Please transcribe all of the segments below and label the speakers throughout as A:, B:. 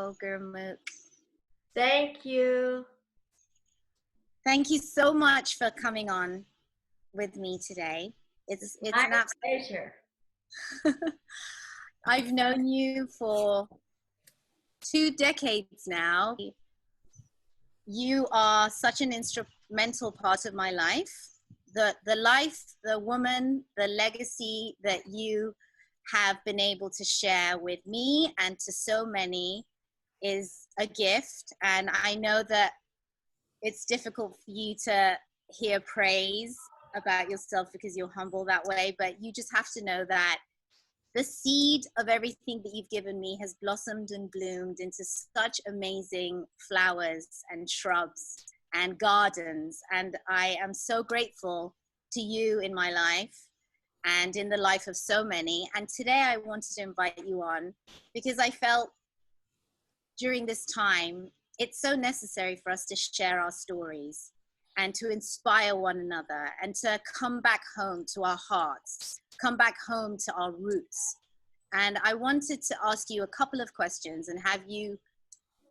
A: show, Gurmukh.
B: Thank you.
A: Thank you so much for coming on with me today. It's
B: My
A: an absolute
B: pleasure.
A: I've known you for 2 decades now. You are such an instrumental part of my life. The life, the woman, the legacy that you have been able to share with me and to so many is a gift. And I know that it's difficult for you to hear praise about yourself because you're humble that way, but you just have to know that the seed of everything that you've given me has blossomed and bloomed into such amazing flowers and shrubs and gardens. And I am so grateful to you in my life and in the life of so many. And today I wanted to invite you on because I felt during this time, it's so necessary for us to share our stories and to inspire one another and to come back home to our hearts, come back home to our roots. And I wanted to ask you a couple of questions and have you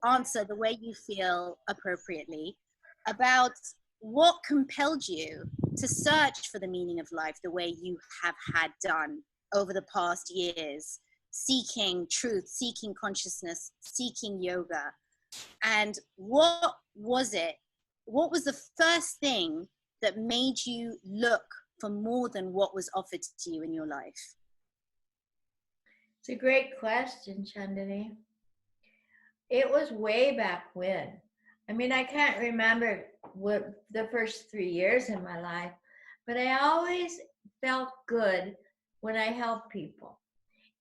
A: answer the way you feel appropriately about what compelled you to search for the meaning of life the way you have had done over the past years, seeking truth, seeking consciousness, seeking yoga. And what was it? What was the first thing that made you look for more than what was offered to you in your life?
B: It's a great question, Chandani. It was way back when. I mean, I can't remember what the first 3 years in my life, but I always felt good when I helped people.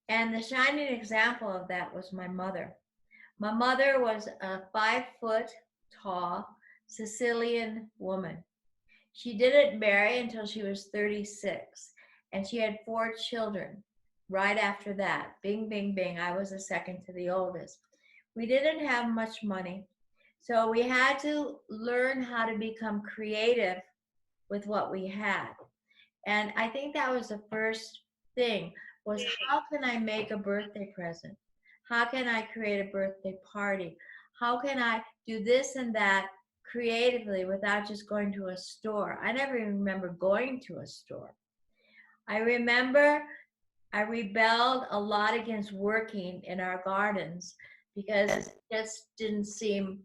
B: And the shining example of that was my mother. My mother was a 5-foot tall Sicilian woman. She didn't marry until she was 36, and she had 4 children right after that. Bing, bing, bing. I was the second to the oldest. We didn't have much money, so we had to learn how to become creative with what we had. And I think that was the first thing was how can I make a birthday present? How can I create a birthday party? How can I do this and that creatively without just going to a store? I never even remember going to a store. I remember I rebelled a lot against working in our gardens because it just didn't seem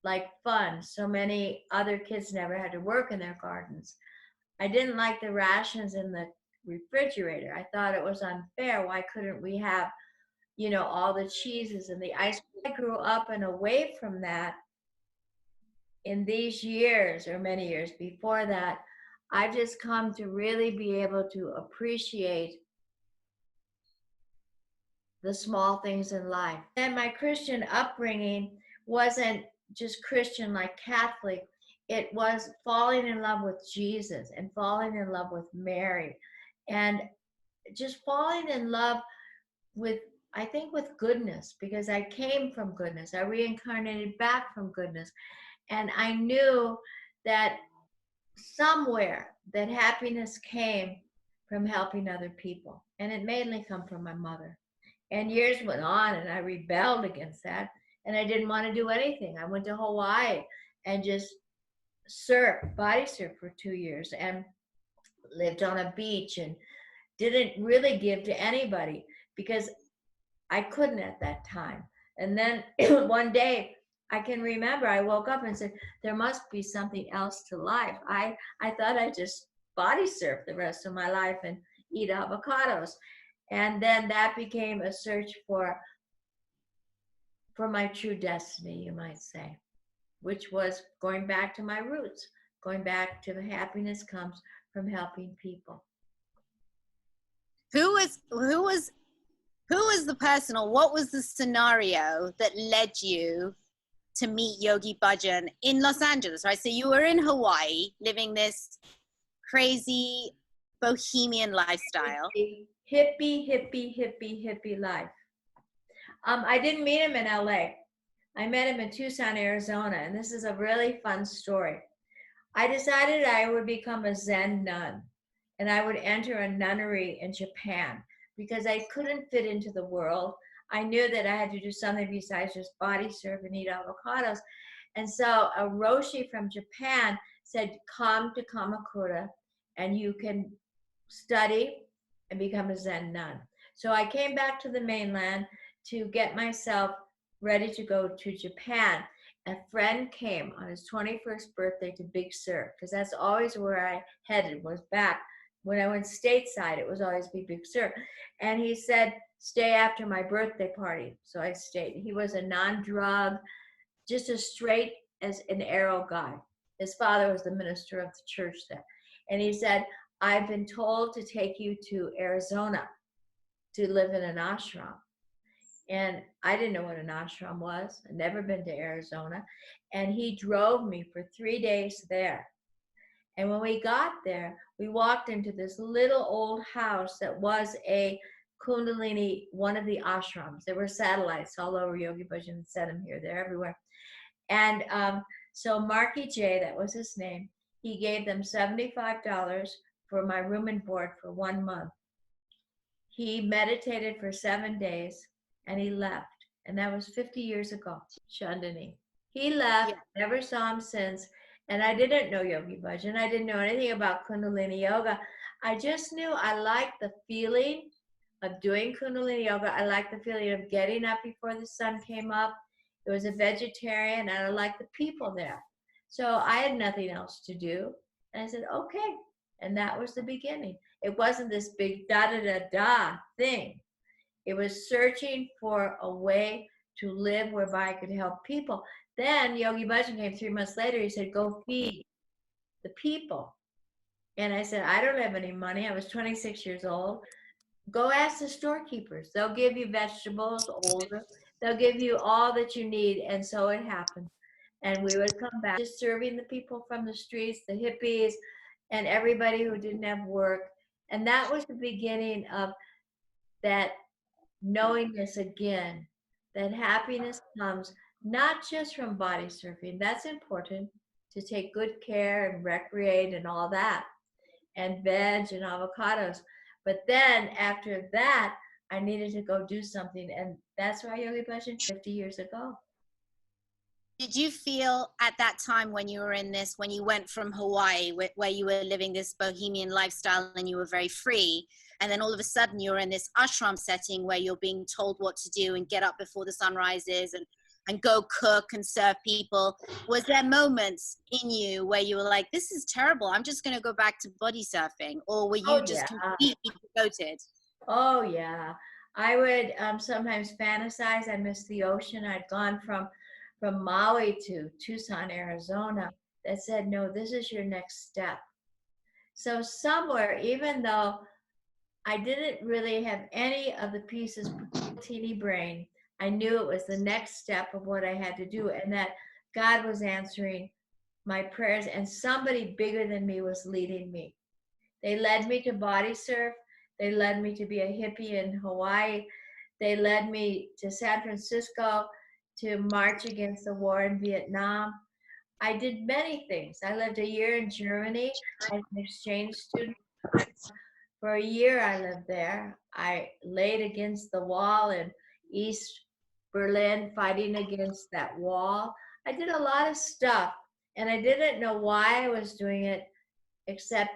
B: like fun. So many other kids never had to work in their gardens. I didn't like the rations in the refrigerator. I thought it was unfair. Why couldn't we have, all the cheeses and the ice cream? I grew up and away from that in these years or many years before that. I've just come to really be able to appreciate the small things in life. And my Christian upbringing wasn't just Christian like Catholic. It was falling in love with Jesus and falling in love with Mary and just falling in love with, I think, with goodness, because I came from goodness. I reincarnated back from goodness. And I knew that somewhere that happiness came from helping other people. And it mainly come from my mother. And years went on and I rebelled against that. And I didn't want to do anything. I went to Hawaii and just body surfed for 2 years and lived on a beach and didn't really give to anybody because I couldn't at that time. And then one day I can remember I woke up and said, there must be something else to life. I thought I'd just body surf the rest of my life and eat avocados. And then that became a search for my true destiny, you might say, which was going back to my roots, going back to the happiness comes from helping people.
A: Who was the person, or what was the scenario that led you to meet Yogi Bhajan in Los Angeles, right? So you were in Hawaii living this crazy bohemian lifestyle.
B: Hippie life. I didn't meet him in LA. I met him in Tucson, Arizona, and this is a really fun story. I decided I would become a Zen nun, and I would enter a nunnery in Japan because I couldn't fit into the world. I knew that I had to do something besides just body surf and eat avocados. And so a Roshi from Japan said, come to Kamakura and you can study and become a Zen nun. So I came back to the mainland to get myself ready to go to Japan. A friend came on his 21st birthday to Big Sur, because that's always where I headed, was back. When I went stateside, it was always Big Sur. And he said, stay after my birthday party. So I stayed. He was a non-drug, just as straight as an arrow guy. His father was the minister of the church there. And he said, I've been told to take you to Arizona to live in an ashram. And I didn't know what an ashram was. I'd never been to Arizona. And he drove me for 3 days there. And when we got there, we walked into this little old house that was a Kundalini, one of the ashrams. There were satellites all over Yogi Bhajan and set them here, they're everywhere. And so Marky J, that was his name, he gave them $75 for my room and board for 1 month. He meditated for 7 days and he left. And that was 50 years ago, Chandani. He left, never saw him since. And I didn't know Yogi Bhajan. I didn't know anything about Kundalini Yoga. I just knew I liked the feeling of doing Kundalini Yoga. I liked the feeling of getting up before the sun came up. It was a vegetarian and I liked the people there. So I had nothing else to do. And I said, okay. And that was the beginning. It wasn't this big da-da-da-da thing. It was searching for a way to live whereby I could help people. Then Yogi Bhajan came 3 months later. He said, go feed the people. And I said, I don't have any money. I was 26 years old. Go ask the storekeepers. They'll give you vegetables, older. They'll give you all that you need. And so it happened. And we would come back just serving the people from the streets, the hippies, and everybody who didn't have work. And that was the beginning of that knowingness again, that happiness comes not just from body surfing. That's important, to take good care and recreate and all that, and veg and avocados. But then after that, I needed to go do something. And that's why Yogi Bhajan 50 years ago.
A: Did you feel at that time when you were in this, when you went from Hawaii, where you were living this bohemian lifestyle and you were very free, and then all of a sudden you're in this ashram setting where you're being told what to do and get up before the sun rises and go cook and serve people? Was there moments in you where you were like, this is terrible, I'm just going to go back to body surfing? Or were you just completely devoted?
B: Oh, yeah. I would sometimes fantasize. I missed the ocean. I'd gone from Maui to Tucson, Arizona, that said, no, this is your next step. So somewhere, even though I didn't really have any of the pieces, teeny brain, I knew it was the next step of what I had to do, and that God was answering my prayers, and somebody bigger than me was leading me. They led me to body surf. They led me to be a hippie in Hawaii. They led me to San Francisco to march against the war in Vietnam. I did many things. I lived a year in Germany as an exchange student. For a year I lived there. I laid against the wall in East Berlin fighting against that wall. I did a lot of stuff, and I didn't know why I was doing it, except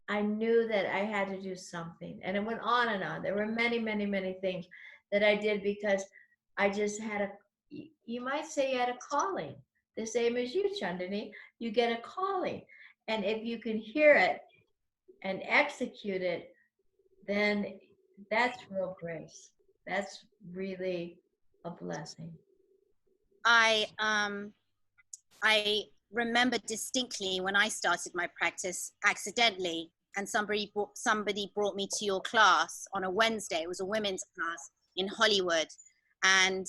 B: I knew that I had to do something. And it went on and on. There were many, many, many things that I did because I just had you might say you had a calling, the same as you, Chandani. You get a calling. And if you can hear it and execute it, then that's real grace. That's really a blessing.
A: I remember distinctly when I started my practice accidentally, and somebody brought me to your class on a Wednesday. It was a women's class in Hollywood, and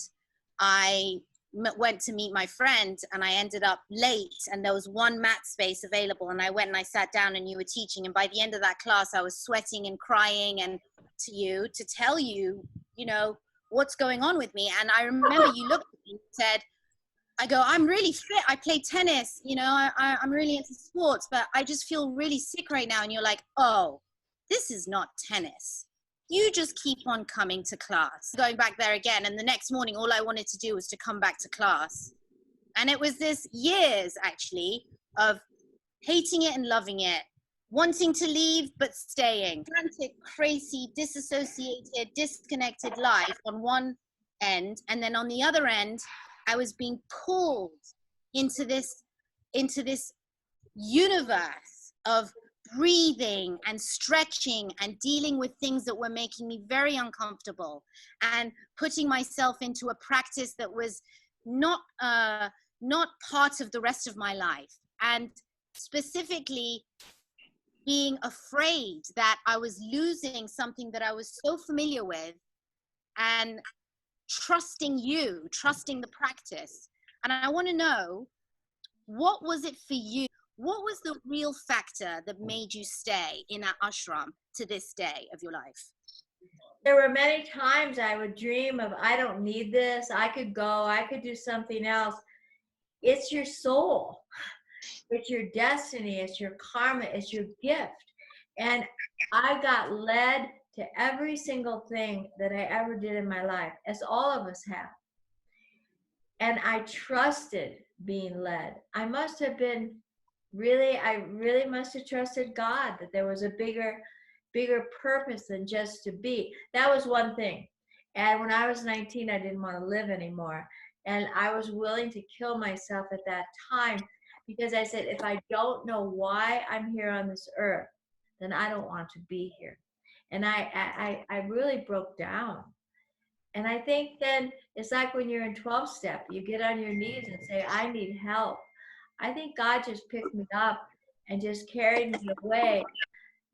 A: I went to meet my friend, and I ended up late, and there was one mat space available, and I went and I sat down, and you were teaching, and by the end of that class I was sweating and crying, and to tell you, you know, what's going on with me. And I remember you looked at me and said, I go, I'm really fit, I play tennis, you know, I'm really into sports, but I just feel really sick right now. And you're like, oh, this is not tennis. you just keep on coming to class. Going back there again, and the next morning, all I wanted to do was to come back to class. And it was this years, actually, of hating it and loving it, wanting to leave, but staying. Frantic, crazy, disassociated, disconnected life on one end. And then on the other end, I was being pulled into this universe of breathing and stretching and dealing with things that were making me very uncomfortable, and putting myself into a practice that was not part of the rest of my life, and specifically being afraid that I was losing something that I was so familiar with, and trusting the practice. And I want to know, what was it for you? What was the real factor that made you stay in that ashram to this day of your life?
B: There were many times I would dream of, I don't need this, I could go, I could do something else. It's your soul, it's your destiny, it's your karma, it's your gift. And I got led to every single thing that I ever did in my life, as all of us have. And I trusted being led. I really must have trusted God, that there was a bigger purpose than just to be. That was one thing. And when I was 19, I didn't want to live anymore. And I was willing to kill myself at that time, because I said, if I don't know why I'm here on this earth, then I don't want to be here. And I really broke down. And I think then it's like when you're in 12-step, you get on your knees and say, I need help. I think God just picked me up and just carried me away,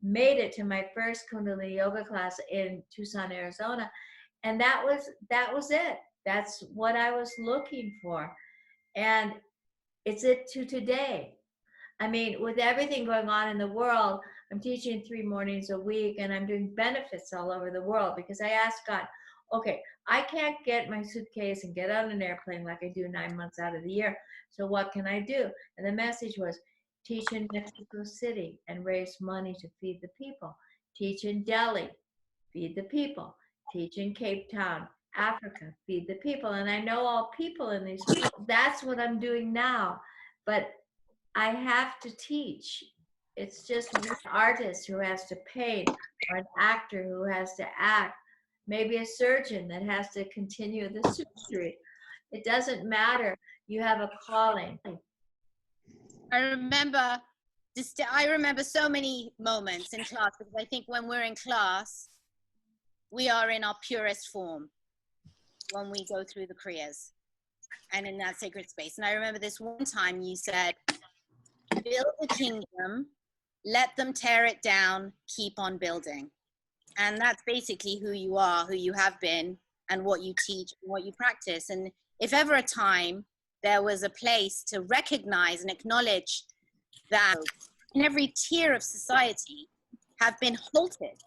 B: made it to my first Kundalini yoga class in Tucson, Arizona. And that was it. That's what I was looking for. And it's it to today. I mean, with everything going on in the world, I'm teaching 3 mornings a week, and I'm doing benefits all over the world, because I asked God, okay, I can't get my suitcase and get on an airplane like I do 9 months out of the year. So what can I do? And the message was, teach in Mexico City and raise money to feed the people. Teach in Delhi, feed the people. Teach in Cape Town, Africa, feed the people. And I know all people in these people. That's what I'm doing now. But I have to teach. It's just an artist who has to paint, or an actor who has to act, maybe a surgeon that has to continue the surgery. It doesn't matter. You have a calling.
A: I remember so many moments in class, because I think when we're in class, we are in our purest form when we go through the kriyas and in that sacred space. And I remember this one time you said, build the kingdom, let them tear it down, keep on building. And that's basically who you are, who you have been, and what you teach and what you practice. And if ever a time there was a place to recognize and acknowledge that in every tier of society have been halted.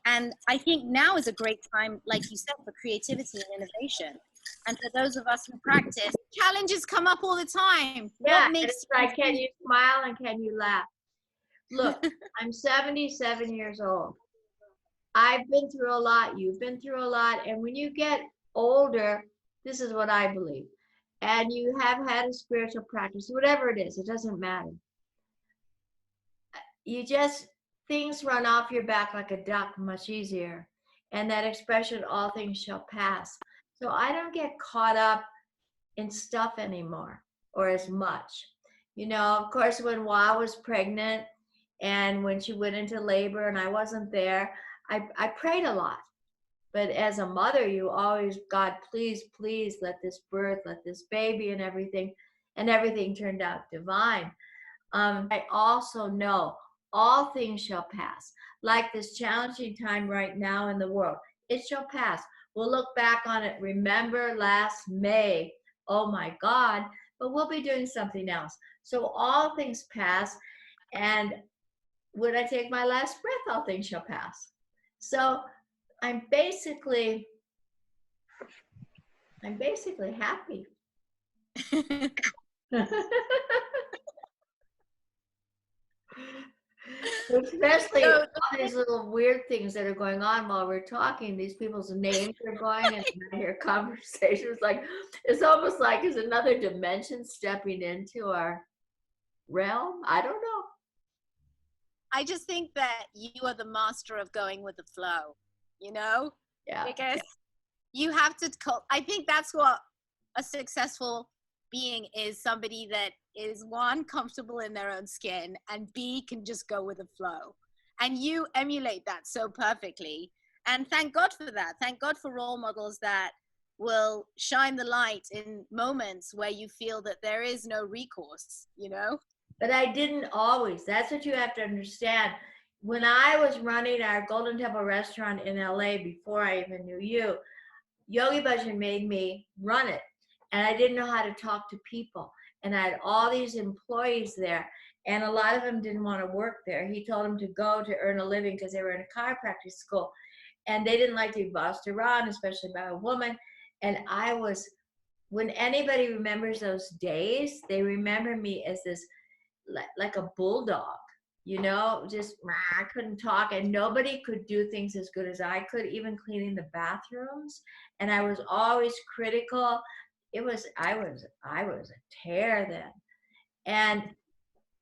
A: And I think now is a great time, like you said, for creativity and innovation. And for those of us who practice, challenges come up all the time.
B: Yeah, it's like, can you smile and can you laugh? Look, I'm 77 years old. I've been through a lot. You've been through a lot. And when you get older, this is what I believe, and you have had a spiritual practice, whatever it is, it doesn't matter. Things run off your back like a duck much easier. And that expression, all things shall pass. So I don't get caught up in stuff anymore, or as much. You know, of course, when Wa was pregnant and when she went into labor and I wasn't there, I prayed a lot. But as a mother, you always, God, please, please let this birth, let this baby and everything turned out divine. I also know all things shall pass. Like this challenging time right now in the world, it shall pass. We'll look back on it. Remember last May, oh my God, but we'll be doing something else. So all things pass. And when I take my last breath, all things shall pass. So I'm basically happy. Especially
A: So
B: all these little weird things that are going on while we're talking. These people's names are going, and I hear conversations like it's almost like it's another dimension stepping into our realm. I don't know.
A: I just think that you are the master of going with the flow, you know,
B: Yeah.
A: because you have to. I think that's what a successful being is, somebody that is, one, comfortable in their own skin, and B, can just go with the flow. And you emulate that so perfectly. And thank God for that. Thank God for role models that will shine the light in moments where you feel that there is no recourse, you know?
B: But I didn't always. That's what you have to understand. When I was running our Golden Temple restaurant in LA before I even knew you, Yogi Bhajan made me run it. And I didn't know how to talk to people. And I had all these employees there. And a lot of them didn't want to work there. He told them to go to earn a living because they were in a chiropractic school. And they didn't like to be bossed around, especially by a woman. And I was, when anybody remembers those days, they remember me as this, like a bulldog, you know, just I couldn't talk, and nobody could do things as good as I could, even cleaning the bathrooms. And I was always critical. I was a tear then, and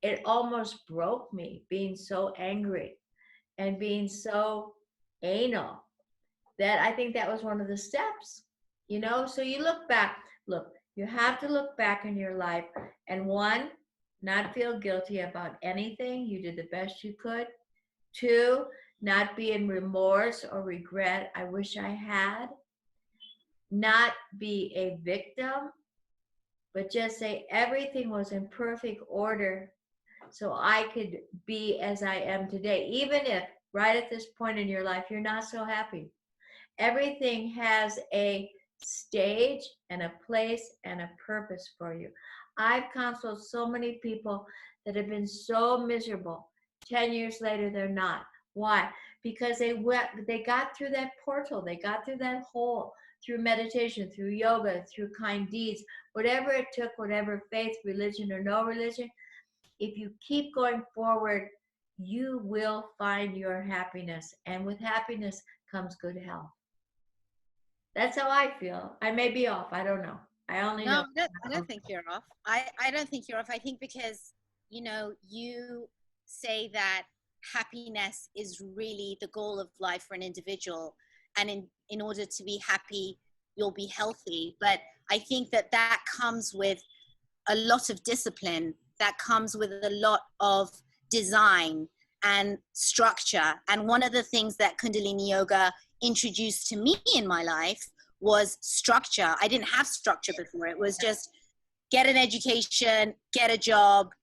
B: it almost broke me being so angry and being so anal, that I think that was one of the steps, you know. So you look, you have to look back in your life, and one, not feel guilty about anything. You did the best you could. Two, not be in remorse or regret. I wish I had. Not be a victim, but just say everything was in perfect order so I could be as I am today. Even if right at this point in your life, you're not so happy. Everything has a stage and a place and a purpose for you. I've counseled so many people that have been so miserable. 10 years later, they're not. Why? Because they got through that portal, they got through that hole, through meditation, through yoga, through kind deeds, whatever it took, whatever faith, religion or no religion. If you keep going forward, you will find your happiness. And with happiness comes good health. That's how I feel. I may be off. I don't know. I only know.
A: No, I don't think you're off. I don't think you're off. I think because, you know, you say that happiness is really the goal of life for an individual. And in order to be happy, you'll be healthy. But I think that that comes with a lot of discipline, that comes with a lot of design and structure. And one of the things that Kundalini Yoga introduced to me in my life was structure. I didn't have structure before. It was just get an education, get a job,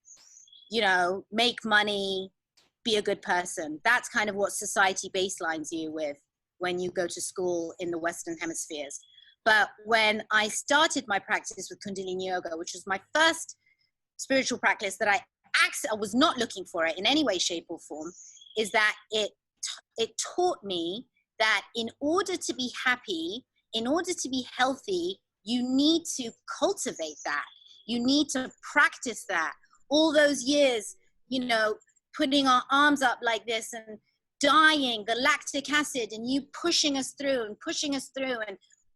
A: you know, make money, be a good person. That's kind of what society baselines you with when you go to school in the Western hemispheres. But when I started my practice with Kundalini Yoga, which was my first spiritual practice that I was not looking for it in any way, shape, or form, is that it taught me that in order to be happy, in order to be healthy, you need to cultivate that. You need to practice that. All those years, you know, putting our arms up like this and dying, the lactic acid, and you pushing us through and pushing us through.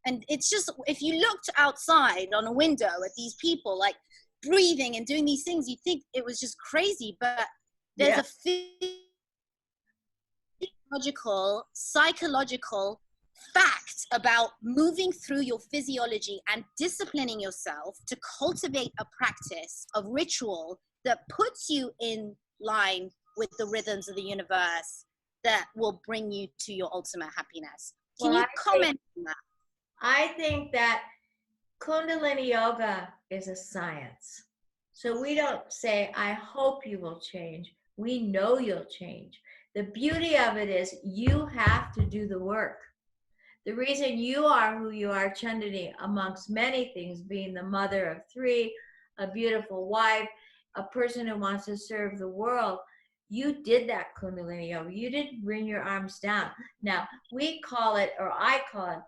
A: And it's just, if you looked outside on a window at these people, like breathing and doing these things, you think it was just crazy. But there's a psychological fact about moving through your physiology and disciplining yourself to cultivate a practice of ritual that puts you in line with the rhythms of the universe that will bring you to your ultimate happiness. Can you comment on that?
B: I think that Kundalini Yoga is a science. So we don't say, I hope you will change. We know you'll change. The beauty of it is you have to do the work. The reason you are who you are, Chandani, amongst many things, being the mother of three, a beautiful wife, a person who wants to serve the world, you did that Kundalini Yoga. You didn't bring your arms down. Now, we call it, or I call it,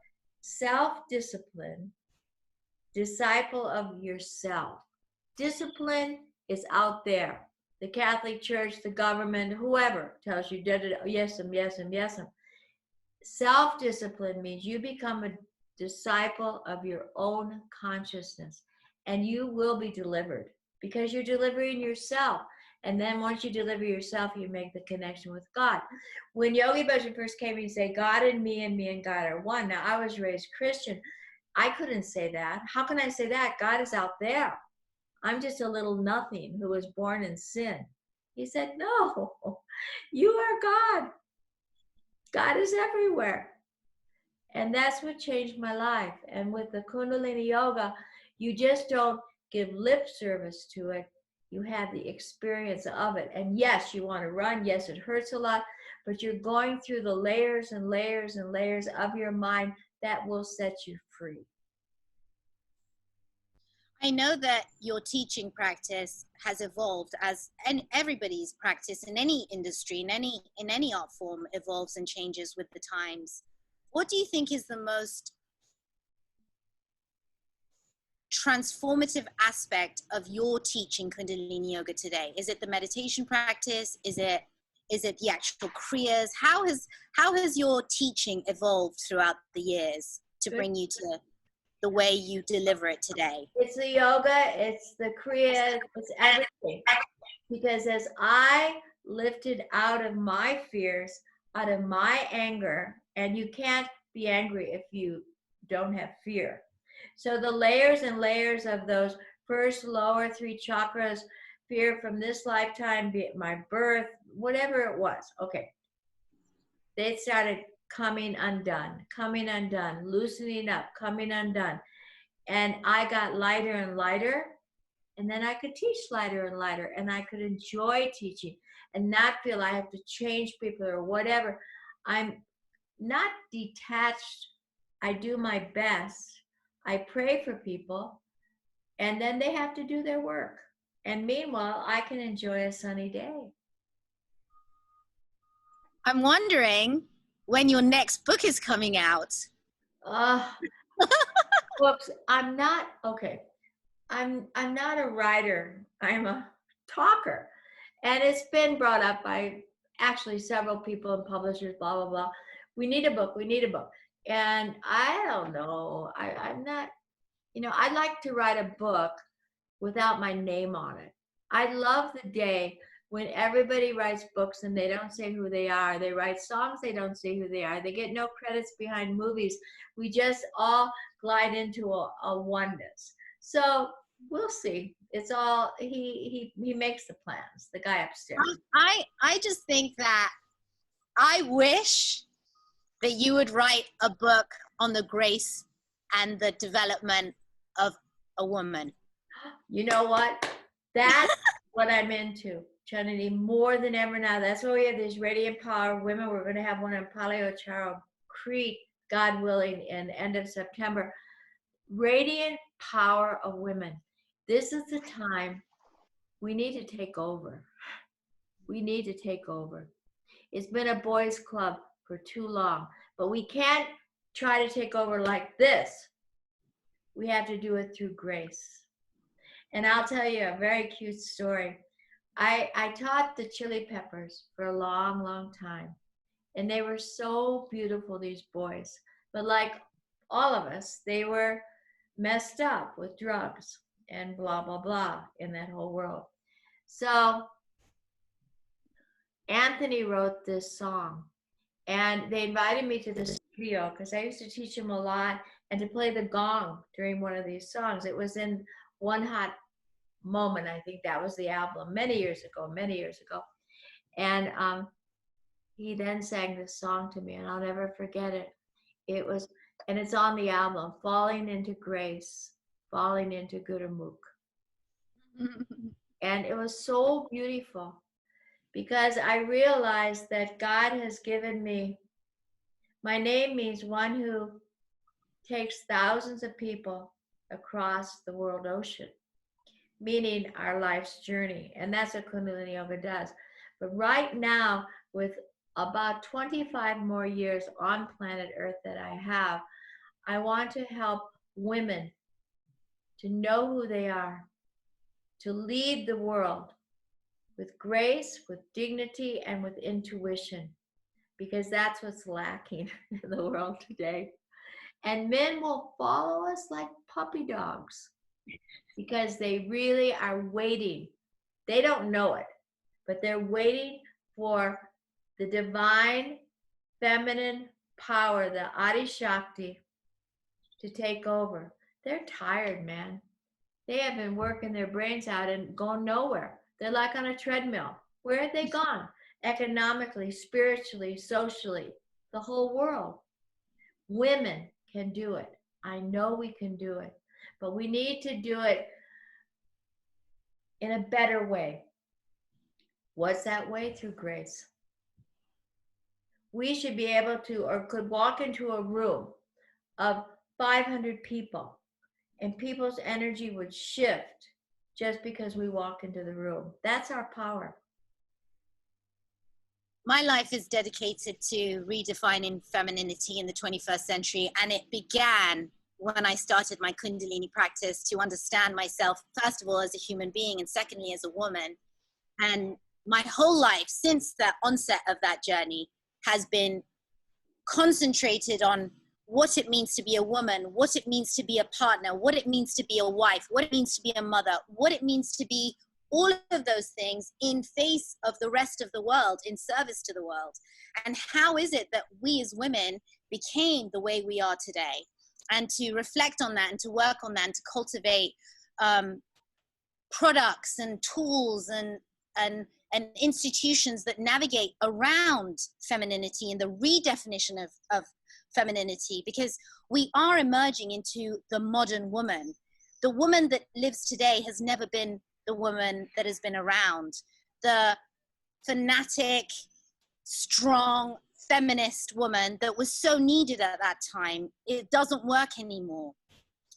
B: self-discipline, disciple of yourself. Discipline is out there. The Catholic Church, the government, whoever tells you, yes, yes, yes. Self-discipline means you become a disciple of your own consciousness, and you will be delivered because you're delivering yourself. And then once you deliver yourself, you make the connection with God. When Yogi Bhajan first came, he'd say, God and me and God are one. Now, I was raised Christian. I couldn't say that. How can I say that? God is out there. I'm just a little nothing who was born in sin. He said, no, you are God. God is everywhere. And that's what changed my life. And with the Kundalini Yoga, you just don't give lip service to it. You have the experience of it. And yes, you want to run. Yes, it hurts a lot, but you're going through the layers and layers and layers of your mind that will set you free.
A: I know that your teaching practice has evolved as, and everybody's practice in any industry, in any art form, evolves and changes with the times. What do you think is the most transformative aspect of your teaching Kundalini Yoga today? Is it the meditation practice? Is it the actual kriyas? How has your teaching evolved throughout the years to bring you to the way you deliver it today?
B: It's the yoga, it's the kriya, it's everything. Because as I lifted out of my fears, out of my anger, and you can't be angry if you don't have fear. So the layers and layers of those first lower three chakras, fear from this lifetime, be it my birth, whatever it was, okay. They started coming undone, loosening up, coming undone. And I got lighter and lighter. And then I could teach lighter and lighter, and I could enjoy teaching and not feel I have to change people or whatever. I'm not detached. I do my best. I pray for people, and then they have to do their work. And meanwhile, I can enjoy a sunny day.
A: I'm wondering when your next book is coming out.
B: Books. I'm not okay. I'm not a writer. I'm a talker. And it's been brought up by actually several people and publishers, blah, blah, blah. We need a book. We need a book. And I don't know. I'm not, I'd like to write a book without my name on it. I love the day when everybody writes books and they don't say who they are. They write songs, they don't say who they are. They get no credits behind movies. We just all glide into a oneness. So we'll see. It's all he makes the plans, the guy upstairs.
A: I just think that I wish that you would write a book on the grace and the development of a woman.
B: You know what? That's what I'm into, Trinity, more than ever now. That's why we have these Radiant Power Women. We're going to have one in Paleocharo, Crete, God willing, in end of September. Radiant Power of Women. This is the time we need to take over. We need to take over. It's been a boys' club for too long, but we can't try to take over like this. We have to do it through grace. And I'll tell you a very cute story. I taught the Chili Peppers for a long, long time. And they were so beautiful, these boys. But like all of us, they were messed up with drugs and blah, blah, blah in that whole world. So Anthony wrote this song. And they invited me to the studio because I used to teach them a lot and to play the gong during one of these songs. It was in One Hot Moment, I think that was the album, many years ago. And he then sang this song to me, and I'll never forget it. And it's on the album, Falling into Grace, Falling into Gurmukh. And it was so beautiful because I realized that God has given me, my name means one who takes thousands of people across the world ocean, meaning our life's journey. And that's what Kundalini Yoga does. But right now, with about 25 more years on planet Earth that I have, I want to help women to know who they are, to lead the world with grace, with dignity, and with intuition, because that's what's lacking in the world today. And men will follow us like puppy dogs because they really are waiting. They don't know it, but they're waiting for the divine feminine power, the Adi Shakti, to take over. They're tired, man. They have been working their brains out and gone nowhere. They're like on a treadmill. Where have they gone? Economically, spiritually, socially, the whole world. Women can do it. I know we can do it, but we need to do it in a better way. What's that way? Through grace. We should be able to, or could walk into a room of 500 people and people's energy would shift just because we walk into the room. That's our power.
A: My life is dedicated to redefining femininity in the 21st century, and it began when I started my Kundalini practice to understand myself, first of all, as a human being, and secondly, as a woman. And my whole life since the onset of that journey has been concentrated on what it means to be a woman, what it means to be a partner, what it means to be a wife, what it means to be a mother, what it means to be all of those things in face of the rest of the world, in service to the world. And how is it that we as women became the way we are today? And to reflect on that and to work on that and to cultivate products and tools and institutions that navigate around femininity and the redefinition of femininity, because we are emerging into the modern woman. The woman that lives today has never been the woman that has been around. The fanatic, strong, feminist woman that was so needed at that time, it doesn't work anymore.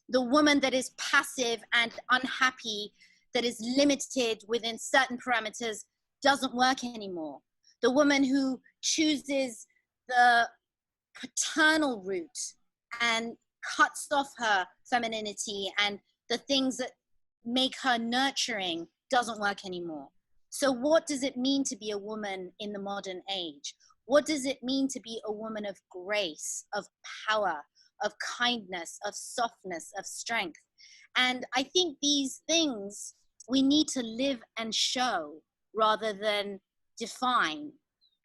A: The woman that is passive and unhappy, that is limited within certain parameters, doesn't work anymore. The woman who chooses the paternal route and cuts off her femininity and the things that make her nurturing doesn't work anymore. So what does it mean to be a woman in the modern age? What does it mean to be a woman of grace, of power, of kindness, of softness, of strength? And I think these things we need to live and show rather than define.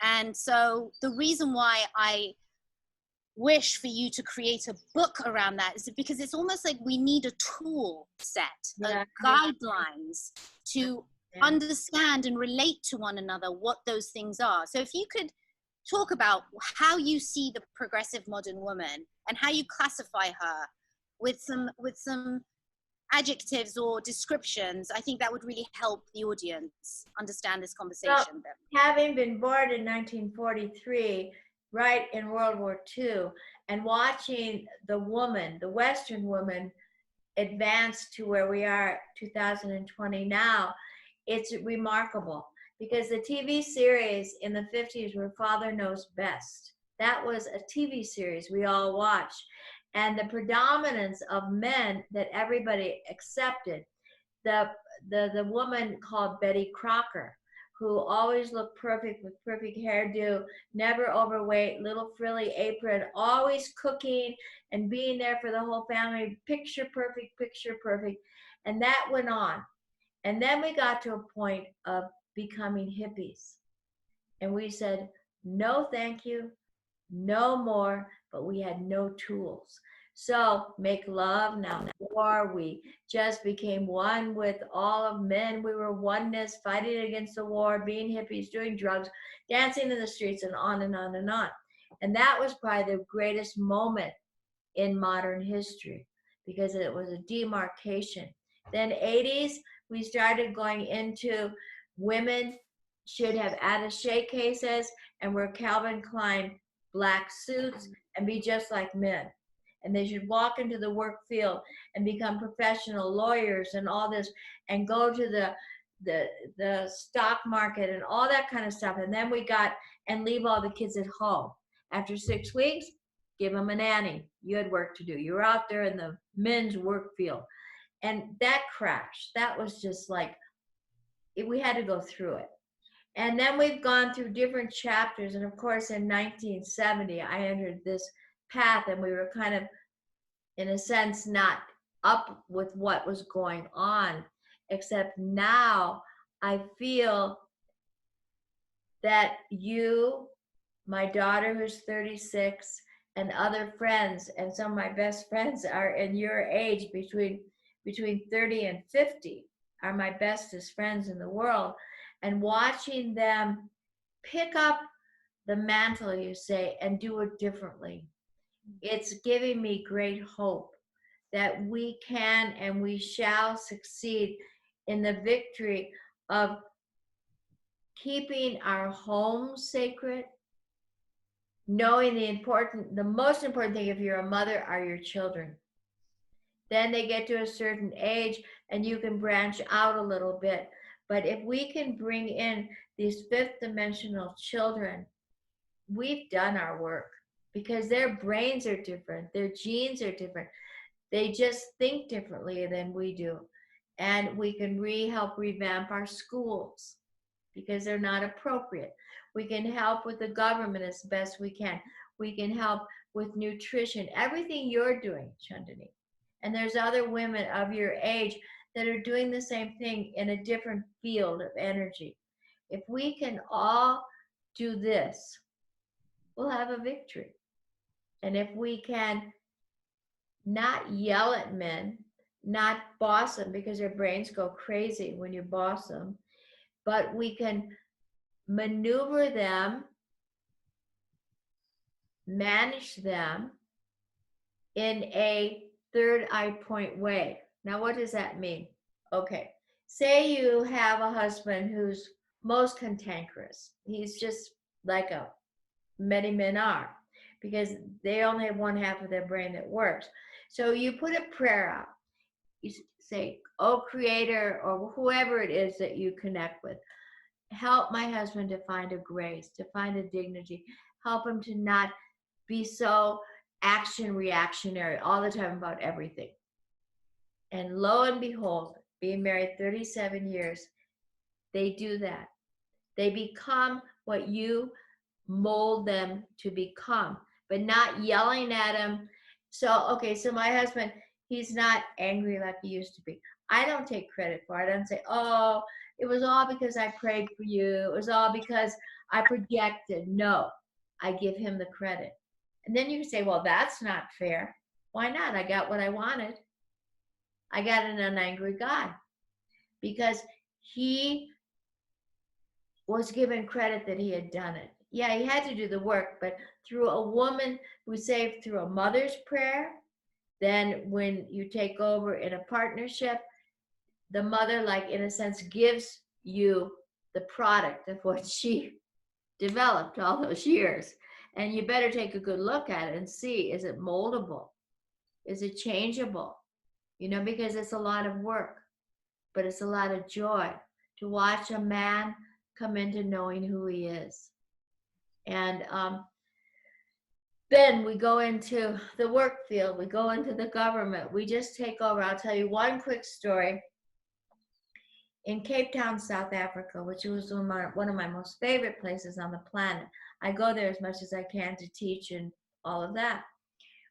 A: And so the reason why I wish for you to create a book around that is because it's almost like we need a tool set, guidelines to understand and relate to one another what those things are. So if you could talk about how you see the progressive modern woman and how you classify her with some adjectives or descriptions, I think that would really help the audience understand this conversation.
B: Well, having been born in 1943, right in World War II, and watching the woman, the Western woman, advance to where we are 2020 now, it's remarkable. Because the TV series in the 50s were Father Knows Best. That was a TV series we all watched. And the predominance of men that everybody accepted, the woman called Betty Crocker, who always looked perfect with perfect hairdo, never overweight, little frilly apron, always cooking and being there for the whole family, picture perfect, picture perfect. And that went on. And then we got to a point of becoming hippies. And we said, no, thank you, no more, but we had no tools. So make love, now war. We just became one with all of men. We were oneness, fighting against the war, being hippies, doing drugs, dancing in the streets, and on and on and on. And that was probably the greatest moment in modern history because it was a demarcation. Then 80s, we started going into women should have attaché cases and wear Calvin Klein black suits and be just like men. And they should walk into the work field and become professional lawyers and all this and go to the stock market and all that kind of stuff. And then we got and leave all the kids at home. After 6 weeks, give them a nanny. You had work to do. You were out there in the men's work field. And that crashed. That was just like we had to go through it. And then we've gone through different chapters. And of course, in 1970, I entered this path, and we were kind of, in a sense, not up with what was going on, except now I feel that you, my daughter who's 36, and other friends, and some of my best friends are in your age, between 30 and 50, are my bestest friends in the world. And watching them pick up the mantle, you say, and do it differently, it's giving me great hope that we can and we shall succeed in the victory of keeping our homes sacred, knowing the most important thing if you're a mother are your children. Then they get to a certain age and you can branch out a little bit. But if we can bring in these fifth dimensional children, we've done our work, because their brains are different, their genes are different. They just think differently than we do. And we can help revamp our schools because they're not appropriate. We can help with the government as best we can. We can help with nutrition, everything you're doing, Chandani. And there's other women of your age that are doing the same thing in a different field of energy. If we can all do this, we'll have a victory. And if we can not yell at men, not boss them, because their brains go crazy when you boss them, but we can maneuver them, manage them in a third eye point way. Now, what does that mean? Okay, say you have a husband who's most cantankerous. He's just like many men are, because they only have one half of their brain that works. So you put a prayer out. You say, oh, Creator, or whoever it is that you connect with, help my husband to find a grace, to find a dignity. Help him to not be so action reactionary all the time about everything. And lo and behold, being married 37 years, they do that. They become what you mold them to become, but not yelling at him. So, okay, so my husband, he's not angry like he used to be. I don't take credit for it. I don't say, oh, it was all because I prayed for you. It was all because I projected. No, I give him the credit. And then you can say, well, that's not fair. Why not? I got what I wanted. I got an unangry God, because he was given credit that he had done it. Yeah, he had to do the work, but through a woman, we say through a mother's prayer. Then when you take over in a partnership, the mother, like in a sense, gives you the product of what she developed all those years. And you better take a good look at it and see, is it moldable? Is it changeable? Because it's a lot of work, but it's a lot of joy to watch a man come into knowing who he is. And then we go into the work field, we go into the government, we just take over. I'll tell you one quick story. In Cape Town, South Africa, which was one of my most favorite places on the planet. I go there as much as I can to teach and all of that.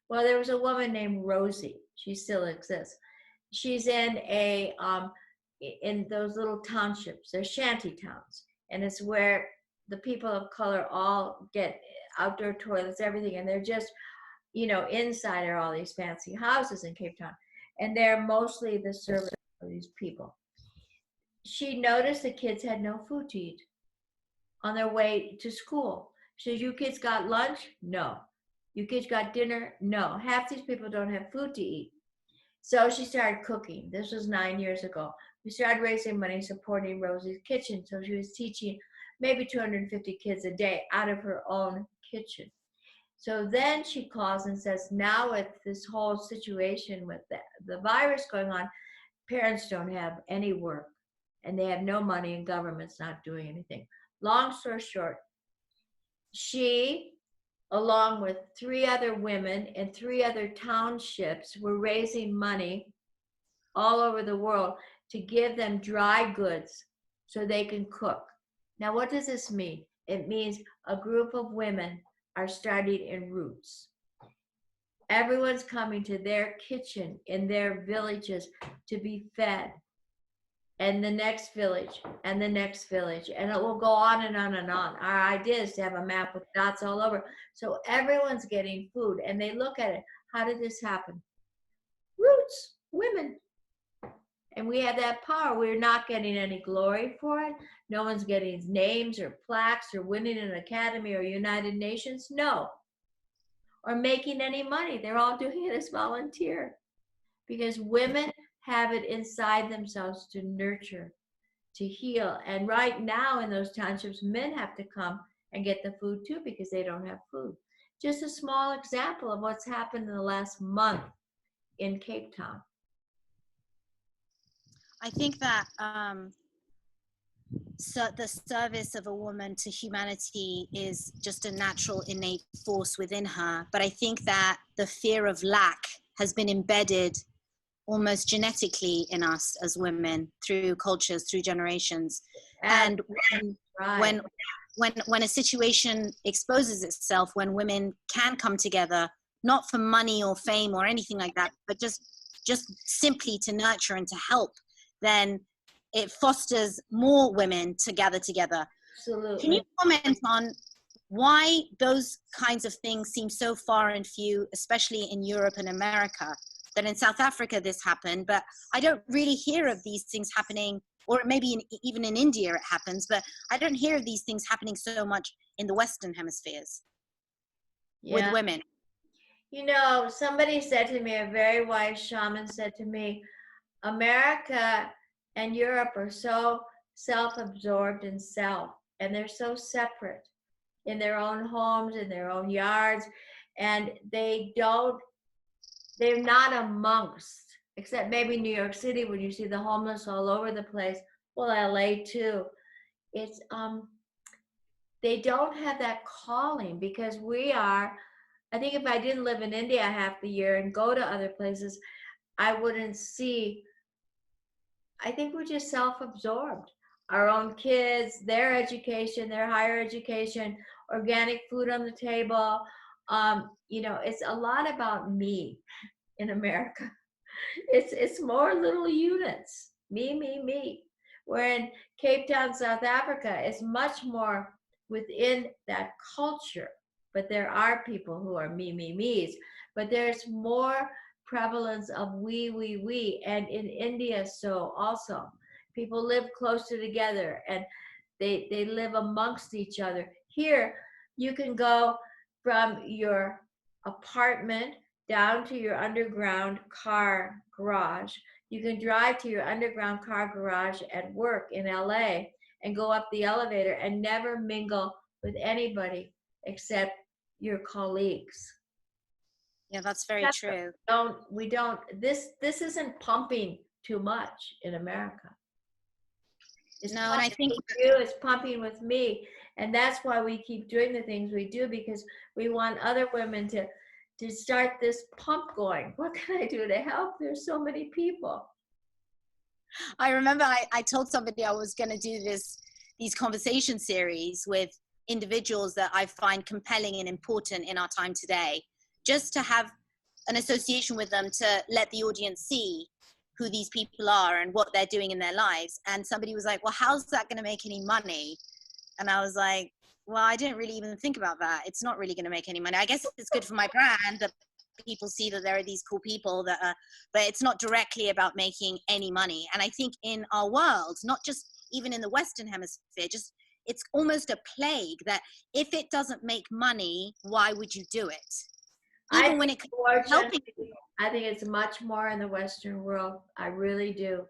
B: Well, there was a woman named Rosie. She still exists. She's in in those little townships. They're shanty towns. And it's where the people of color all get outdoor toilets, everything. And they're just, inside are all these fancy houses in Cape Town. And they're mostly the servants of these people. She noticed the kids had no food to eat on their way to school. She says, you kids got lunch? No. You kids got dinner? No. Half these people don't have food to eat. So she started cooking. This was 9 years ago. We started raising money, supporting Rosie's kitchen. So she was teaching maybe 250 kids a day out of her own kitchen. So then she calls and says, now with this whole situation with the virus going on, parents don't have any work. And they have no money, and government's not doing anything. Long story short, she, along with 3 other women in 3 other townships, were raising money all over the world to give them dry goods so they can cook. Now, what does this mean? It means a group of women are starting in roots. Everyone's coming to their kitchen in their villages to be fed. And the next village, and the next village, and it will go on and on and on. Our idea is to have a map with dots all over. So everyone's getting food, and they look at it. How did this happen? Roots, women. And we have that power. We're not getting any glory for it. No one's getting names or plaques or winning an academy or United Nations. No. Or making any money. They're all doing it as volunteer. Because women have it inside themselves to nurture, to heal. And right now in those townships, men have to come and get the food too because they don't have food. Just a small example of what's happened in the last month in Cape Town.
A: I think that so the service of a woman to humanity is just a natural innate force within her. But I think that the fear of lack has been embedded almost genetically in us as women through cultures, through generations. And when a situation exposes itself, when women can come together, not for money or fame or anything like that, but just simply to nurture and to help, then it fosters more women to gather together.
B: Absolutely.
A: Can you comment on why those kinds of things seem so far and few, especially in Europe and America? That in South Africa this happened, but I don't really hear of these things happening, or maybe even in India it happens, but I don't hear of these things happening so much in the Western hemispheres with women.
B: You know, somebody said to me, a very wise shaman said to me, America and Europe are so self-absorbed in self, and they're so separate in their own homes, in their own yards, and they're not amongst, except maybe New York City when you see the homeless all over the place. Well, LA too. It's they don't have that calling because I think if I didn't live in India half the year and go to other places, I wouldn't see. I think we're just self-absorbed. Our own kids, their education, their higher education, organic food on the table. You know, it's a lot about me in America. It's more little units. Me. Where in Cape Town, South Africa, it's much more within that culture. But there are people who are me's. But there's more prevalence of we. And in India, so also. People live closer together and they live amongst each other. Here, you can go from your apartment down to your underground car garage. You can drive to your underground car garage at work in LA and go up the elevator and never mingle with anybody except your colleagues.
A: Yeah, that's very true.
B: We don't, this isn't pumping too much in America.
A: No, and I think
B: it's pumping with me. And that's why we keep doing the things we do, because we want other women to start this pump going. What can I do to help? There's so many people.
A: I remember I told somebody I was going to do these conversation series with individuals that I find compelling and important in our time today, just to have an association with them to let the audience see who these people are and what they're doing in their lives. And somebody was like, well, how's that going to make any money? And I was like, well, I didn't really even think about that. It's not really going to make any money. I guess it's good for my brand that people see that there are these cool people that are, but it's not directly about making any money. And I think in our world, not just even in the Western hemisphere, just it's almost a plague that if it doesn't make money, why would you do it? Even when it could be helping people.
B: I think it's much more in the Western world. I really do.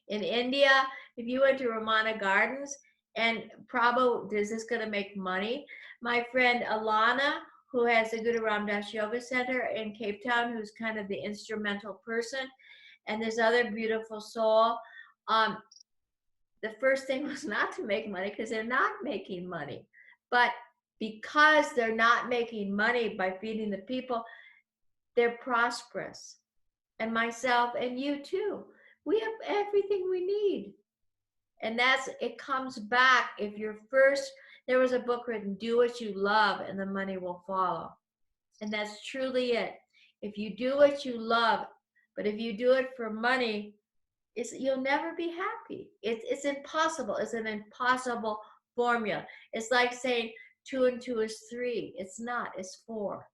B: In India, if you went to Ramana Gardens, and Prabhu, is this going to make money? My friend Alana, who has the Guru Ram Das Yoga Center in Cape Town, who's kind of the instrumental person, and this other beautiful soul, the first thing was not to make money because they're not making money. But because they're not making money by feeding the people, they're prosperous. And myself and you too. We have everything we need. And it comes back. If you're first, there was a book written, Do What You Love and the Money Will Follow. And that's truly it. If you do what you love, but if you do it for money, you'll never be happy. It's impossible. It's an impossible formula. It's like saying 2 and 2 is 3. It's not. It's 4.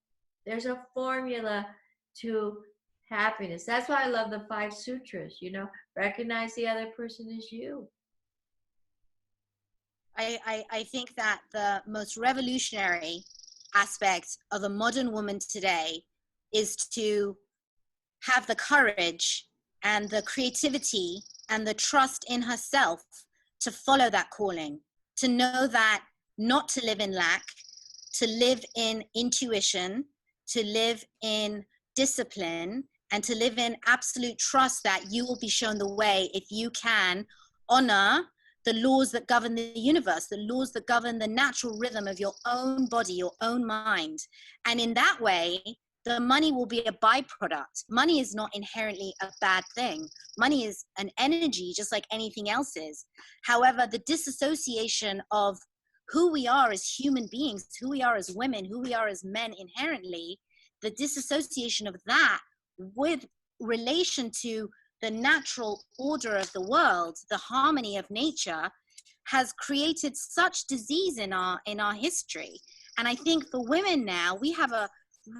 B: There's a formula to happiness. That's why I love the 5 sutras. Recognize the other person as you.
A: I think that the most revolutionary aspect of a modern woman today is to have the courage and the creativity and the trust in herself to follow that calling, to know that not to live in lack, to live in intuition, to live in discipline, and to live in absolute trust that you will be shown the way if you can honor the laws that govern the universe, the laws that govern the natural rhythm of your own body, your own mind. And in that way, the money will be a byproduct. Money is not inherently a bad thing. Money is an energy, just like anything else is. However, the disassociation of who we are as human beings, who we are as women, who we are as men inherently, the disassociation of that with relation to the natural order of the world, the harmony of nature, has created such disease in our history. And I think for women now, we have a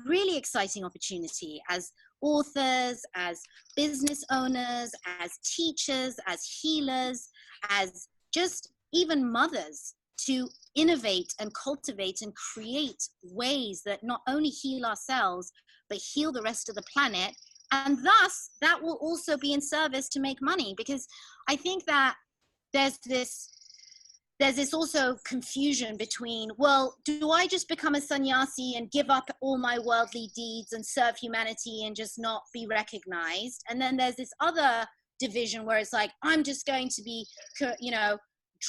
A: really exciting opportunity as authors, as business owners, as teachers, as healers, as just even mothers, to innovate and cultivate and create ways that not only heal ourselves, but heal the rest of the planet. And thus, that will also be in service to make money, because I think that there's this also confusion between, well, do I just become a sannyasi and give up all my worldly deeds and serve humanity and just not be recognized? And then there's this other division where it's like, I'm just going to be,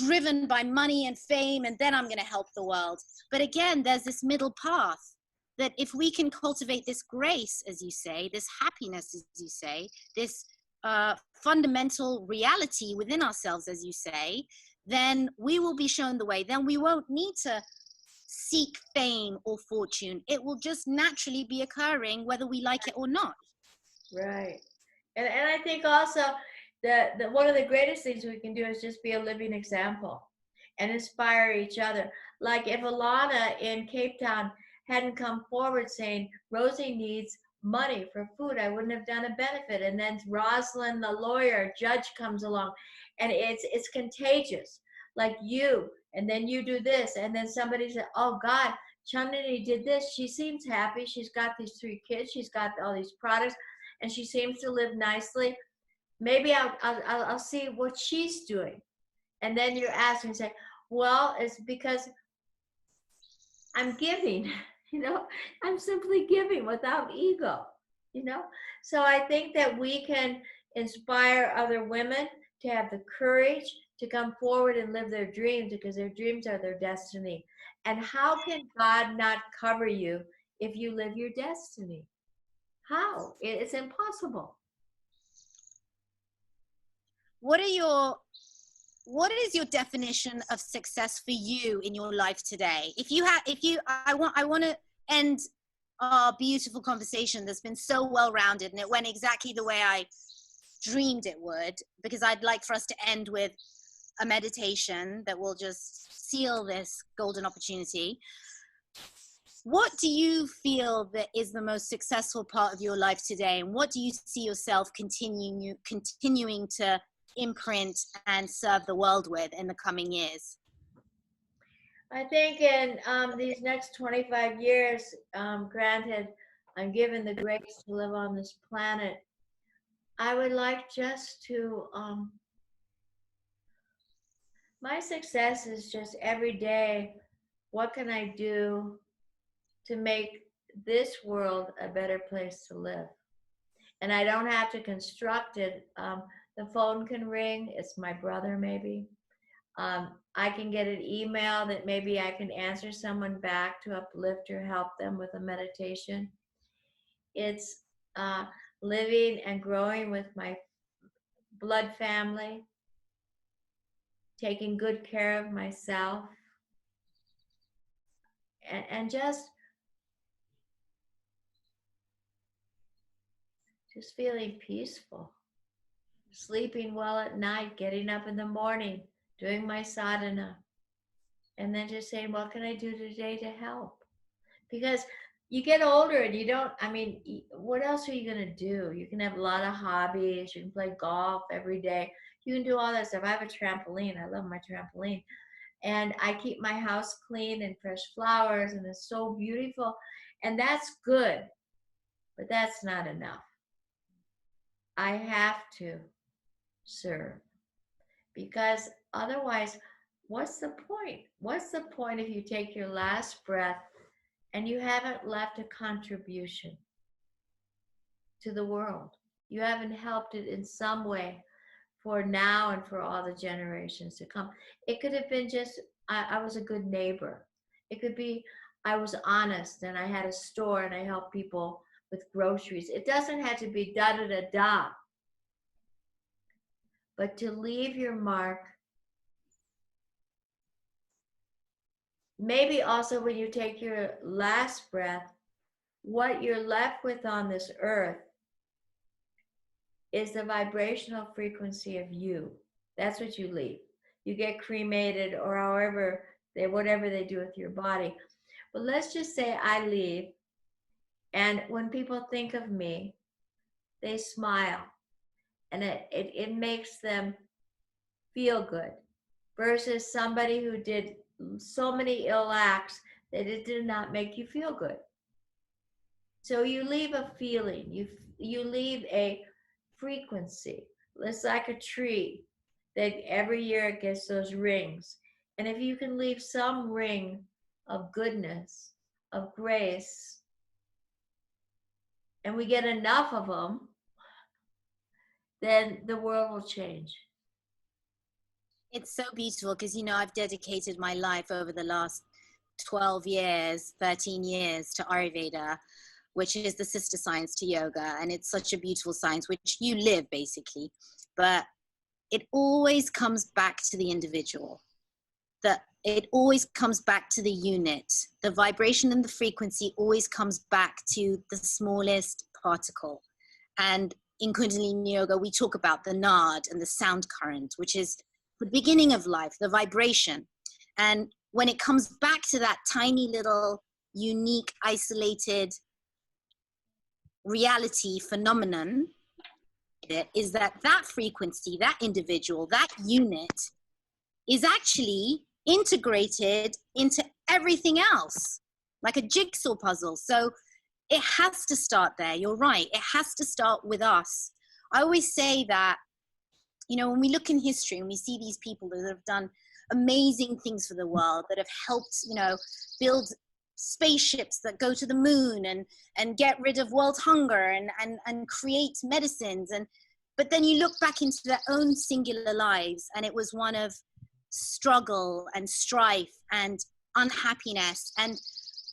A: driven by money and fame, and then I'm going to help the world. But again, there's this middle path that if we can cultivate this grace, as you say, this happiness, as you say, this fundamental reality within ourselves, as you say, then we will be shown the way. Then we won't need to seek fame or fortune. It will just naturally be occurring whether we like it or not.
B: Right. And I think also that one of the greatest things we can do is just be a living example and inspire each other. Like if Alana in Cape Town hadn't come forward saying, Rosie needs money for food, I wouldn't have done a benefit. And then Rosalind, the lawyer, judge, comes along, and it's contagious. Like you, and then you do this, and then somebody said, oh God, Chandani did this. She seems happy. She's got these 3 kids. She's got all these products, and she seems to live nicely. Maybe I'll see what she's doing. And then you're asking, say, well, it's because I'm giving, I'm simply giving without ego, So I think that we can inspire other women to have the courage to come forward and live their dreams, because their dreams are their destiny. And how can God not cover you if you live your destiny? How? It's impossible.
A: What is your definition of success for you in your life today? I want to end our beautiful conversation that's been so well-rounded, and it went exactly the way I dreamed it would, because I'd like for us to end with a meditation that will just seal this golden opportunity. What do you feel that is the most successful part of your life today, and what do you see yourself continuing to imprint and serve the world with in the coming years?
B: I think in these next 25 years, granted, I'm given the grace to live on this planet, I would like just to, my success is just every day, what can I do to make this world a better place to live? And I don't have to construct it. The phone can ring. It's my brother, maybe. I can get an email that maybe I can answer someone back to uplift or help them with a meditation. It's living and growing with my blood family. taking good care of myself, and just feeling peaceful, sleeping well at night, getting up in the morning, doing my sadhana, and then just saying, what can I do today to help? Because you get older and you don't, I mean, what else are you going to do? You can have a lot of hobbies. You can play golf every day. You can do all that stuff. I have a trampoline. I love my trampoline. And I keep my house clean and fresh flowers, and it's so beautiful. And that's good, but that's not enough. I have to serve, because otherwise, what's the point? What's the point if you take your last breath and you haven't left a contribution to the world? You haven't helped it in some way for now and for all the generations to come. It could have been just, I was a good neighbor. It could be, I was honest and I had a store and I helped people with groceries. It doesn't have to be da da da da. But to leave your mark, maybe also when you take your last breath, what you're left with on this earth is the vibrational frequency of you. That's what you leave. You get cremated or however whatever they do with your body. But let's just say I leave, and when people think of me, they smile, and it makes them feel good, versus somebody who did so many ill acts that it did not make you feel good. So you leave a feeling, you leave a frequency. It's like a tree that every year it gets those rings. And if you can leave some ring of goodness, of grace, and we get enough of them, then the world will change.
A: It's so beautiful because, you know, I've dedicated my life over the last 12 years, 13 years to Ayurveda, which is the sister science to yoga. And it's such a beautiful science, which you live basically. But it always comes back to the individual. It always comes back to the unit. The vibration and the frequency always comes back to the smallest particle. And in Kundalini Yoga, we talk about the nad and the sound current, which is the beginning of life, the vibration. And when it comes back to that tiny little unique, isolated reality phenomenon, is that frequency, that individual, that unit is actually integrated into everything else, like a jigsaw puzzle. So it has to start there. You're right. It has to start with us. I always say that, you know, when we look in history and we see these people that have done amazing things for the world, that have helped, you know, build spaceships that go to the moon and get rid of world hunger and create medicines. But then you look back into their own singular lives, and it was one of struggle and strife and unhappiness. And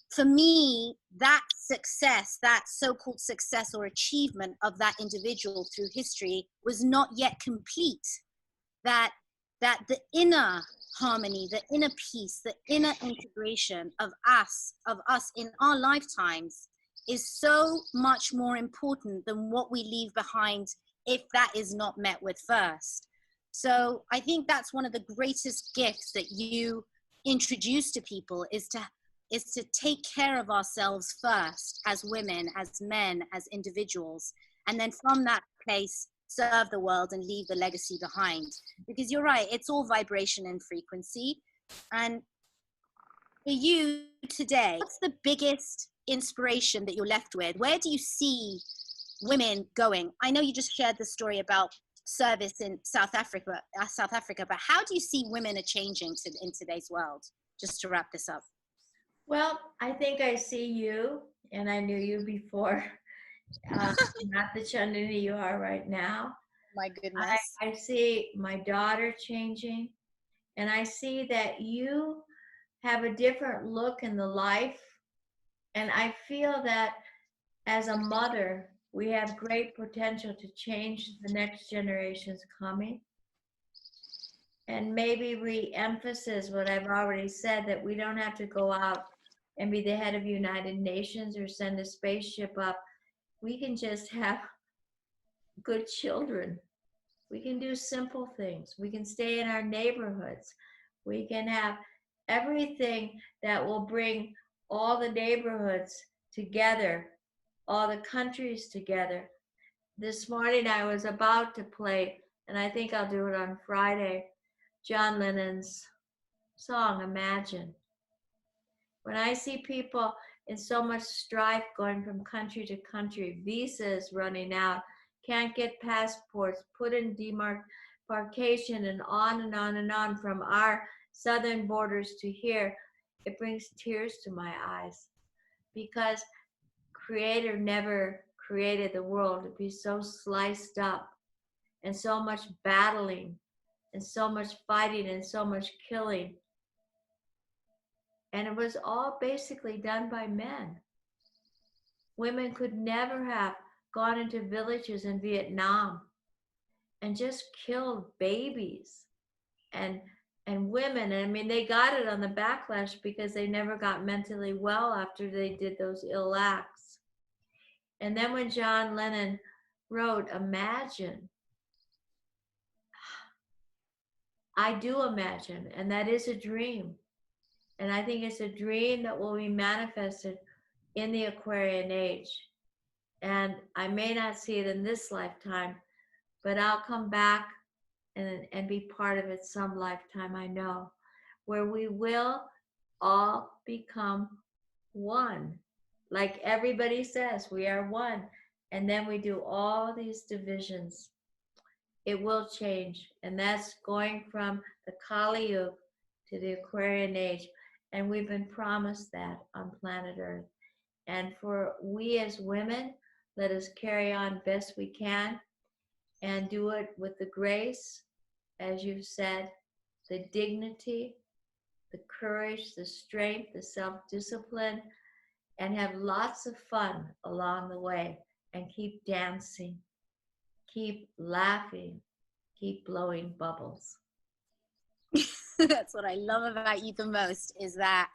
A: for me, that success, that so-called success or achievement of that individual through history was not yet complete. That the inner harmony, the inner peace, the inner integration of us in our lifetimes is so much more important than what we leave behind if that is not met with first. So I think that's one of the greatest gifts that you introduce to people is to take care of ourselves first, as women, as men, as individuals, and then from that place serve the world and leave the legacy behind. Because you're right, it's all vibration and frequency. And for you today, what's the biggest inspiration that you're left with? Where do you see women going? I know you just shared the story about service in South Africa, but how do you see women are changing in today's world? Just to wrap this up.
B: Well, I think I see you, and I knew you before. Not the Chandani you are right now.
A: My goodness.
B: I see my daughter changing, and I see that you have a different look in the life. And I feel that as a mother, we have great potential to change the next generations coming. and maybe re-emphasize what I've already said, that we don't have to go out and be the head of United Nations or send a spaceship up. We can just have good children. We can do simple things. We can stay in our neighborhoods. We can have everything that will bring all the neighborhoods together, all the countries together. This morning I was about to play, and I think I'll do it on Friday, John Lennon's song, Imagine. When I see people in so much strife going from country to country, visas running out, can't get passports, put in demarcation, and on and on and on from our southern borders to here, it brings tears to my eyes, because Creator never created the world to be so sliced up, and so much battling, and so much fighting, and so much killing. And it was all basically done by men. Women could never have gone into villages in Vietnam and just killed babies and women. And I mean, they got it on the backlash because they never got mentally well after they did those ill acts. And then when John Lennon wrote Imagine, I do imagine, and that is a dream. And I think it's a dream that will be manifested in the Aquarian age. And I may not see it in this lifetime, but I'll come back and be part of it some lifetime, I know, where we will all become one. Like everybody says, we are one. And then we do all these divisions. It will change. And that's going from the Kali Yuga to the Aquarian age. And we've been promised that on planet Earth. And for we as women, let us carry on best we can and do it with the grace, as you've said, the dignity, the courage, the strength, the self-discipline, and have lots of fun along the way, and keep dancing, keep laughing, keep blowing bubbles.
A: That's what I love about you the most, is that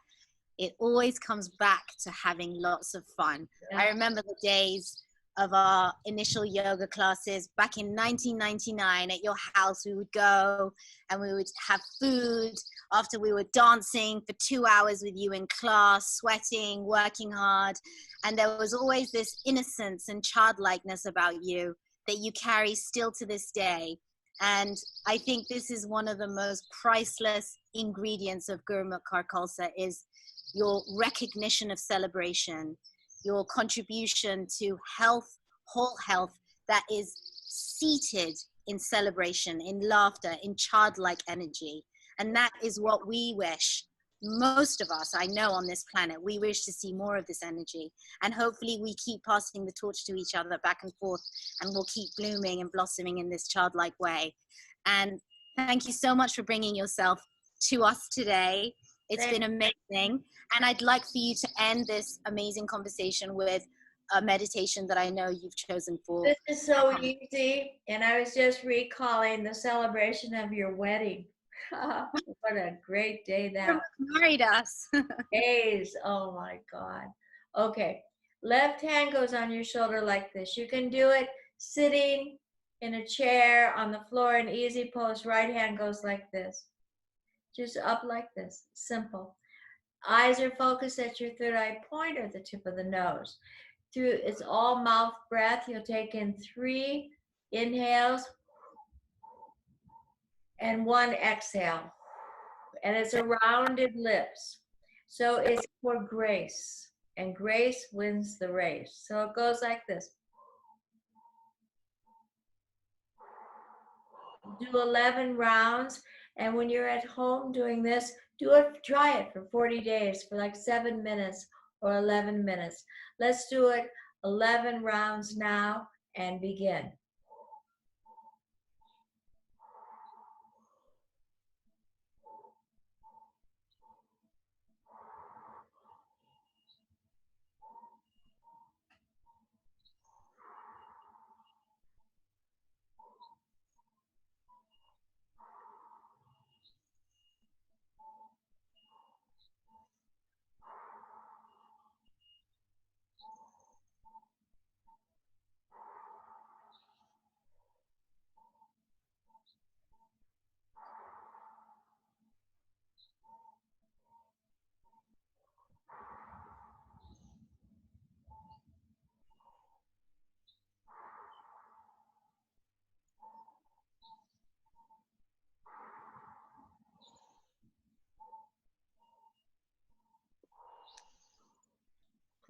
A: it always comes back to having lots of fun. Yeah. I remember the days of our initial yoga classes back in 1999 at your house. We would go and we would have food after we were dancing for 2 hours with you in class, sweating, working hard. And there was always this innocence and childlikeness about you that you carry still to this day. And I think this is one of the most priceless ingredients of Gurmukh Khalsa, is your recognition of celebration, your contribution to health, whole health, that is seated in celebration, in laughter, in childlike energy. And that is what we wish. Most of us, I know, on this planet, we wish to see more of this energy. And hopefully we keep passing the torch to each other back and forth, and we'll keep blooming and blossoming in this childlike way. And thank you so much for bringing yourself to us today. It's been amazing. And I'd like for you to end this amazing conversation with a meditation that I know you've chosen for.
B: This is so easy. And I was just recalling the celebration of your wedding. What a great day that
A: married us.
B: Days. Oh my God. Okay. Left hand goes on your shoulder like this. You can do it sitting in a chair on the floor in easy pose. Right hand goes like this. Just up like this. Simple. Eyes are focused at your third eye point or the tip of the nose. It's all mouth breath. You'll take in 3 inhales and 1 exhale. And it's a rounded lips. So it's for grace. And grace wins the race. So it goes like this. Do 11 rounds. And when you're at home doing this, try it for 40 days for like 7 minutes or 11 minutes. Let's do it 11 rounds now and begin.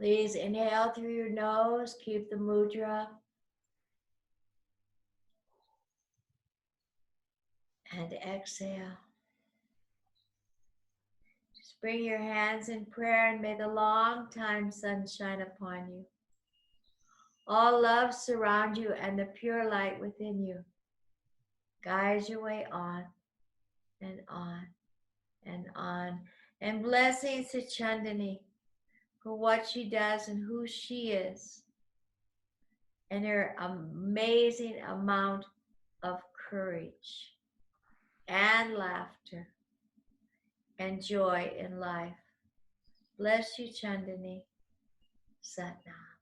B: Please inhale through your nose. Keep the mudra. And exhale. Just bring your hands in prayer and may the long time sun shine upon you. All love surround you and the pure light within you guides your way on and on and on. And blessings to Chandani for what she does and who she is and her amazing amount of courage and laughter and joy in life. Bless you, Chandani. Sat Nam.